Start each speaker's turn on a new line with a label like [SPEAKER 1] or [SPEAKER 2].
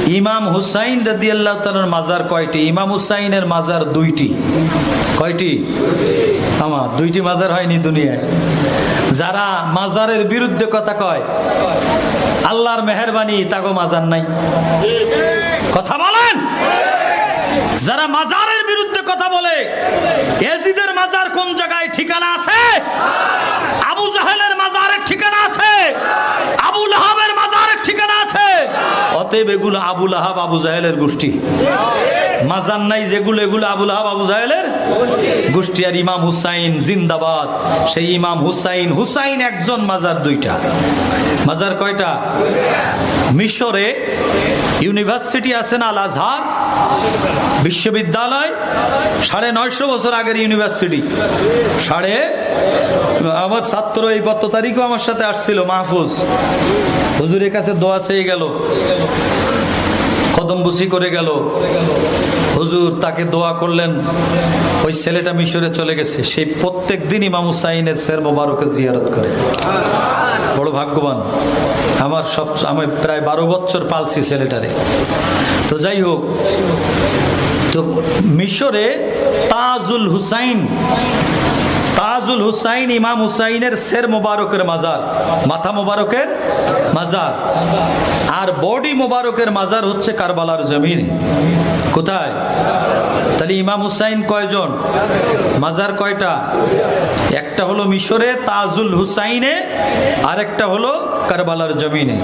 [SPEAKER 1] ইমাম হুসাইন রাদিয়াল্লাহু তাআলার মাজার কয়টি? ইমাম হুসাইনের মাজার দুইটি। কয়টি? আমার দুইটি মাজার হয়নি দুনিয়ায়। যারা মাজারের বিরুদ্ধে কথা কয়, আল্লাহর মেহেরবানি তাগো মাজার নাই। কথা বলেন। যারা মাজারের বিরুদ্ধে কথা বলে, ইয়াজিদের মাজার কোন জায়গায় ঠিকানা আছে? আবু জাহেলের মাজারের ঠিকানা আছে? আবু লাহাবের মাজারের ঠিকানা আছে? অতএব এগুলো আবু লাহাব আবু জাহেলের গোষ্ঠী। মাজার নাই যেগুলো, এগুলো আবু লাহাব আবু জাহেলের গোষ্ঠী। আর ইমাম হুসাইন জিন্দাবাদ। সেই ইমাম হুসাইন, হুসাইন একজন, মাজার দুইটা। মাজার কয়টা? মিশরে ইউনিভার্সিটি আছে না, আল আজহার বিশ্ববিদ্যালয়, 950 বছর আগের ইউনিভার্সিটি। আমার ছাত্র এই গত তারিখও আমার সাথে আসছিল, মাহফুজ হুজুরের কাছে দোয়া চেয়ে গেল, কদমবুসি করে গেল। হুজুর তাকে দোয়া করলেন। ওই ছেলেটা মিশরে চলে গেছে, সেই প্রত্যেক দিন ইমাম হুসাইনের সের মোবারকের জিয়ারত করে। বড় ভাগ্যবান। আমি প্রায় 12 বছর পালছি ছেলেটারে। তো যাই হোক, তো মিশরে তাজুল হুসাইন, তাজুল হুসাইন ইমাম হুসাইনের সের মোবারকের মাজার, মাথা মোবারকের মাজার। আর বডি মোবারকের মাজার হচ্ছে কারবালার জমিনে। কোথায়? তাহলে ইমাম হুসাইন কয়জন? মাজার কয়টা? একটা হলো মিশরে তাজুল হুসাইনে, আর একটা হলো কারবালার জমিনে।